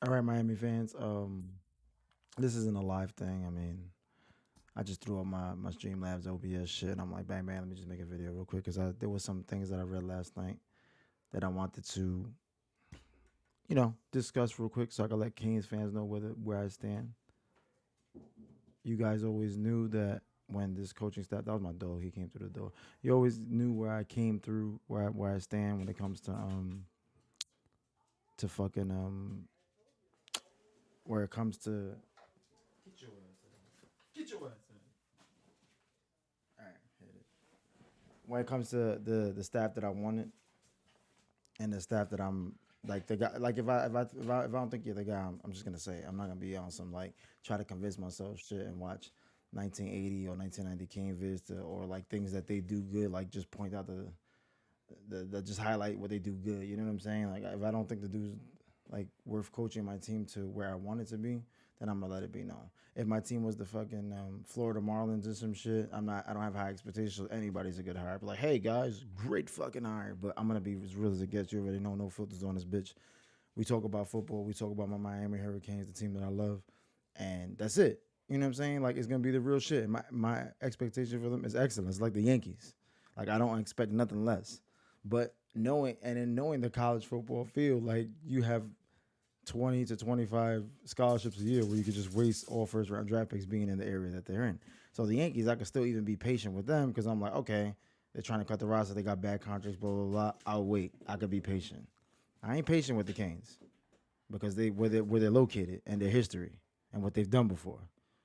All right, Miami fans. This isn't a live thing. I mean, I just threw up my Streamlabs OBS shit, and I'm like, bang bang. Let me just make a video real quick because there was some things that I read last night that I wanted to, discuss real quick, so I can let Kings fans know where I stand. You guys always knew that when this coaching staff, that was my dog. He came through the door. You always knew where I came through, where I stand when it comes to fucking where it comes to get your ass in. All right, hit it. When it comes to the staff that I wanted and the staff that I'm like the guy, like if I don't think you're the guy, I'm just gonna say it. I'm not gonna be on some like try to convince myself shit and watch 1980 or 1990 Kane vids or like things that they do good, like just point out the just highlight what they do good. You know what I'm saying? Like if I don't think the dude's like worth coaching my team to where I want it to be, then I'm gonna let it be known. If my team was the fucking Florida Marlins or some shit, I'm not. I don't have high expectations. Anybody's a good hire. But like, hey guys, great fucking hire. But I'm gonna be as real as it gets. You already know, no filters on this bitch. We talk about football. We talk about my Miami Hurricanes, the team that I love, and that's it. You know what I'm saying? Like it's gonna be the real shit. My expectation for them is excellence, like the Yankees. Like I don't expect nothing less. But knowing the college football field, like you have 20 to 25 scholarships a year where you could just waste all first round draft picks being in the area that they're in. So the Yankees, I could still even be patient with them because I'm like, okay, they're trying to cut the roster. They got bad contracts, blah, blah, blah. I'll wait. I could be patient. I ain't patient with the Canes because where they're located and their history and what they've done before.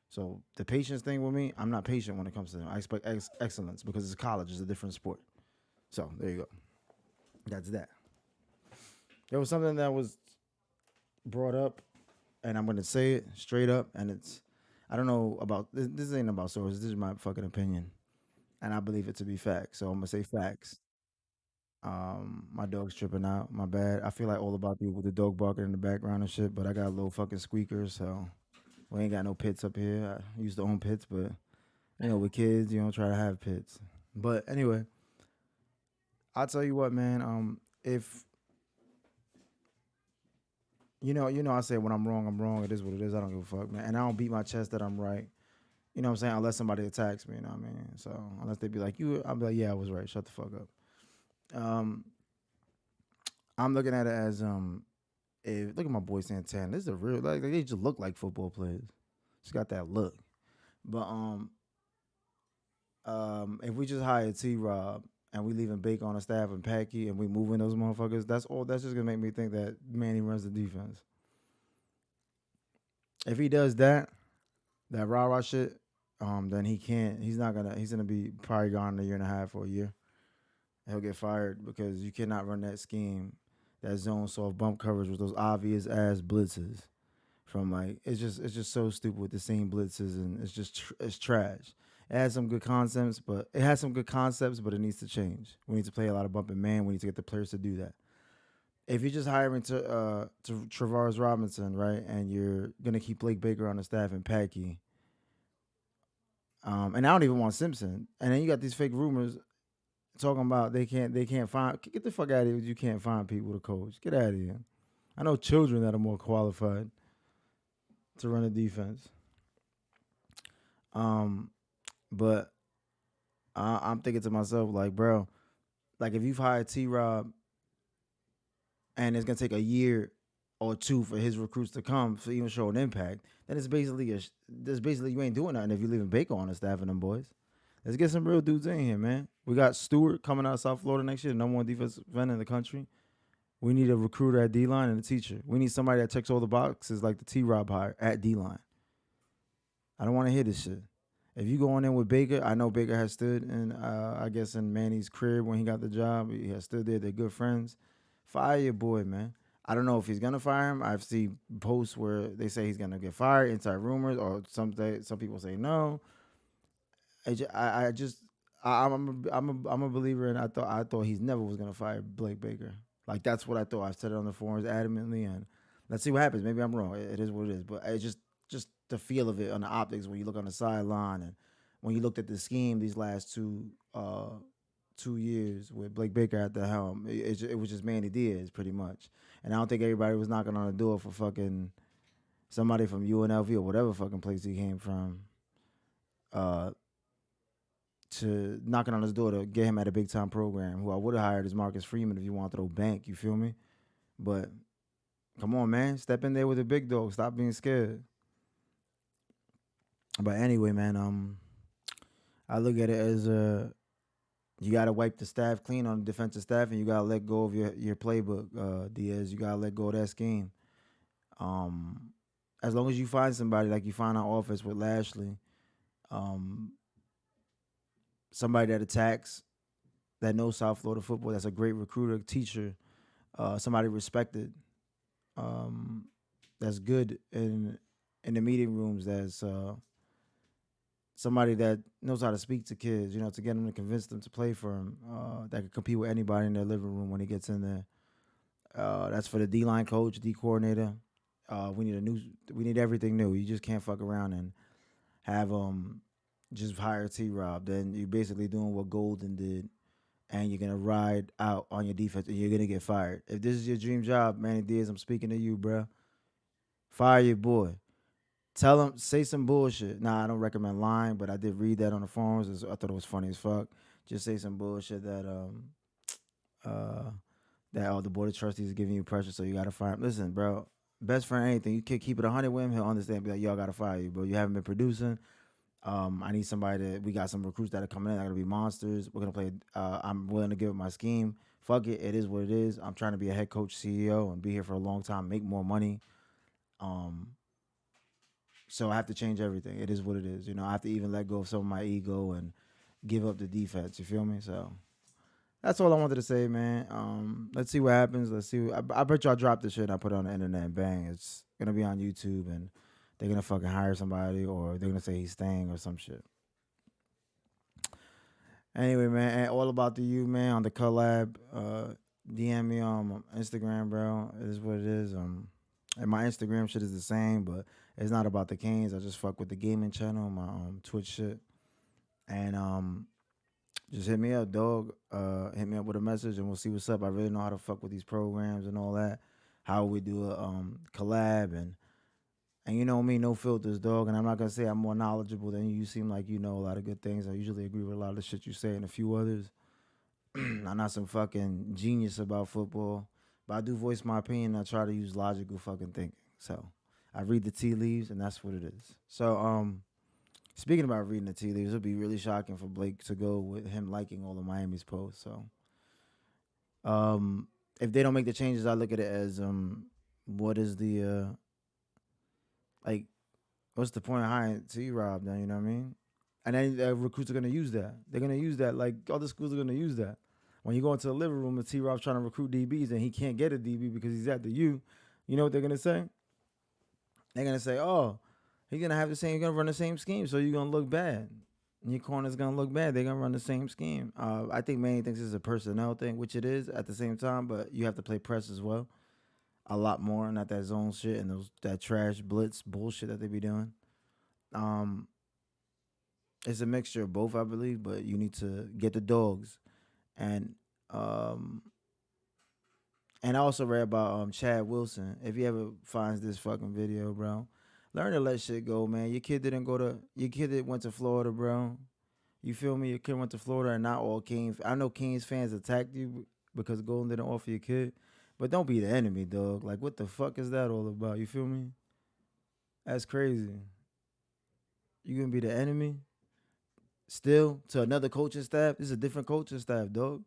So the patience thing with me, I'm not patient when it comes to them. I expect excellence because it's college, it's a different sport. So there you go. That's that. There was something that was brought up, and I'm gonna say it straight up, and it's I don't know about this ain't about sources. This is my fucking opinion, and I believe it to be facts. So I'm gonna say facts. My dog's tripping out. My bad. I feel like all about you with the dog barking in the background and shit, but I got a little fucking squeaker, so we ain't got no pits up here. I used to own pits, but with kids, you don't try to have pits. But anyway, I'll tell you what, man. If I say when I'm wrong, I'm wrong. It is what it is. I don't give a fuck, man. And I don't beat my chest that I'm right. You know what I'm saying? Unless somebody attacks me, you know what I mean? So unless they be like, I'll be like, yeah, I was right. Shut the fuck up. Um, I'm looking at it as if look at my boy Santana. This is a real like they just look like football players. Just got that look. But if we just hire T Rob and we leaving Baker on the staff and Packy and we moving those motherfuckers, that's all that's just gonna make me think that Manny runs the defense. If he does that rah rah shit, then he can't he's gonna be probably gone in a year and a half or a year. He'll get fired because you cannot run that scheme, that zone soft bump coverage with those obvious ass blitzes. From like it's just so stupid with the same blitzes and it's trash. It has some good concepts, but it needs to change. We need to play a lot of bumping man. We need to get the players to do that. If you're just hiring to Travaris Robinson, right, and you're gonna keep Blake Baker on the staff and Packy, and I don't even want Simpson, and then you got these fake rumors talking about they can't find get the fuck out of here. You can't find people to coach. Get out of here. I know children that are more qualified to run a defense. Um, but I'm thinking to myself like, bro, like if you've hired T Rob and it's gonna take a year or two for his recruits to come to even show an impact, then there's basically you ain't doing nothing if you're leaving Baker on the staff and them boys. Let's get some real dudes in here, man. We got Stewart coming out of South Florida next year, number one defensive end in the country. We need a recruiter at D line and a teacher. We need somebody that checks all the boxes like the T Rob hire at D line. I don't want to hear this shit. If you going in with Baker, I know Baker has stood in, I guess, in Manny's crib when he got the job. He has stood there. They're good friends. Fire your boy, man. I don't know if he's gonna fire him. I've seen posts where they say he's gonna get fired, inside rumors, or some people say no. I just I'm a believer, and I thought he's never was gonna fire Blake Baker. Like that's what I thought. I've said it on the forums adamantly, and let's see what happens. Maybe I'm wrong. It is what it is. But it's just the feel of it on the optics when you look on the sideline and when you looked at the scheme these last 2 years with Blake Baker at the helm. It was just Manny Diaz pretty much, and I don't think everybody was knocking on the door for fucking somebody from UNLV or whatever fucking place he came from, uh, to knocking on his door to get him at a big time program. Who I would have hired is Marcus Freeman if you want to throw bank. You feel me? But come on, man, step in there with the big dog. Stop being scared. But anyway, man, I look at it as you gotta wipe the staff clean on the defensive staff, and you gotta let go of your playbook, Diaz. You gotta let go of that scheme. Um, as long as you find somebody like you find our offense with Lashley, um, somebody that attacks, that knows South Florida football, that's a great recruiter, teacher, somebody respected, um, that's good in the meeting rooms, that's somebody that knows how to speak to kids, to get them to convince them to play for him, that can compete with anybody in their living room when he gets in there. That's for the D line coach, D coordinator. We need everything new. You just can't fuck around and have just hire T Rob. Then you're basically doing what Golden did, and you're gonna ride out on your defense, and you're gonna get fired. If this is your dream job, Manny Diaz, I'm speaking to you, bro. Fire your boy. Tell him, say some bullshit. Nah, I don't recommend lying, but I did read that on the forums. I thought it was funny as fuck. Just say some bullshit uh that the board of trustees is giving you pressure, so you gotta fire him. Listen, bro, best friend anything. You can keep it 100 with him. He'll understand. Be like, yo, I gotta fire you, bro. You haven't been producing. I need somebody that we got some recruits that are coming in. They're gonna be monsters. We're gonna play. I'm willing to give up my scheme. Fuck it. It is what it is. I'm trying to be a head coach, CEO, and be here for a long time, make more money. Um, So I have to change everything. It is what it is. I have to even let go of some of my ego and give up the defense. You feel me? So that's all I wanted to say, man. Let's see what happens. Let's see. I bet you I dropped the shit and I put it on the internet and bang, it's gonna be on YouTube and they're gonna fucking hire somebody or they're gonna say he's staying or some shit. Anyway, man, and all about the you, man, on the collab. DM me on Instagram, bro. It is what it is. And my Instagram shit is the same, but it's not about the Canes. I just fuck with the gaming channel, my Twitch shit, and just hit me up, dog. Hit me up with a message, and we'll see what's up. I really know how to fuck with these programs and all that. How we do a collab and you know me, no filters, dog. And I'm not gonna say I'm more knowledgeable than you. You seem like you know a lot of good things. I usually agree with a lot of the shit you say and a few others. I'm not some fucking genius about football, but I do voice my opinion. I try to use logical fucking thinking. So I read the tea leaves, and that's what it is. So speaking about reading the tea leaves, it'd be really shocking for Blake to go with him liking all of Miami's posts. So um, if they don't make the changes, I look at it as what is the like what's the point of hiring T Rob then, you know what I mean? And then recruits are gonna use that. They're gonna use that. Like other schools are gonna use that. When you go into the living room and T Rob's trying to recruit DBs and he can't get a DB because he's at the U, you know what they're gonna say? They're gonna say, "Oh, he's gonna have the same. He's gonna run the same scheme, so you're gonna look bad. And your corner's gonna look bad. They're gonna run the same scheme." I think Manny thinks it's a personnel thing, which it is at the same time. But you have to play press as well, a lot more, not that zone shit and that trash blitz bullshit that they be doing. Um, it's a mixture of both, I believe. But you need to get the dogs and um. And I also read about Chad Wilson. If he ever finds this fucking video, bro, learn to let shit go, man. Your kid that went to Florida, bro. You feel me? Your kid went to Florida and not all Kings. I know Kings fans attacked you because Golden didn't offer your kid. But don't be the enemy, dog. Like, what the fuck is that all about? You feel me? That's crazy. You gonna be the enemy still to another coaching staff? This is a different coaching staff, dog.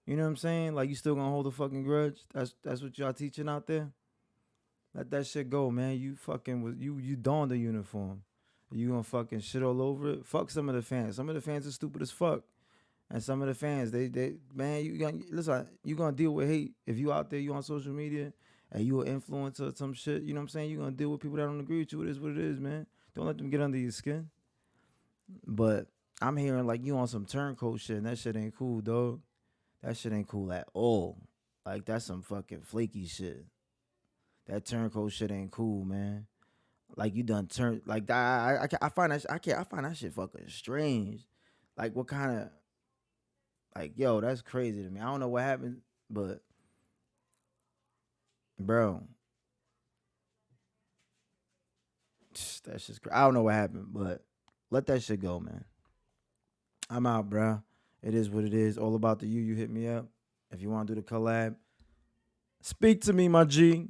You know what I'm saying? Like, you still gonna hold a fucking grudge? That's what y'all teaching out there? Let that shit go, man. You fucking was you donned the uniform. You gonna fucking shit all over it? Fuck some of the fans. Some of the fans are stupid as fuck. And some of the fans, they man, you gonna listen, you gonna deal with hate. If you out there, you on social media and you an influencer or some shit, you know what I'm saying? You gonna deal with people that don't agree with you. It is what it is, man. Don't let them get under your skin. But I'm hearing like you on some turncoat shit, and that shit ain't cool, dog. That shit ain't cool at all. Like that's some fucking flaky shit. That turncoat shit ain't cool, man. Like you done turned like I find that I find that shit fucking strange. Like what kind of Like, yo, that's crazy to me. I don't know what happened, but bro, that's just I don't know what happened, but let that shit go, man. I'm out, bro. It is what it is. All about the you. You hit me up if you want to do the collab. Speak to me, my G.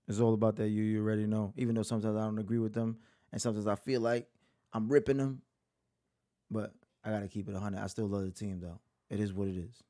It's all about that you. You already know. Even though sometimes I don't agree with them, and sometimes I feel like I'm ripping them, but I gotta keep it 100. I still love the team though. It is what it is.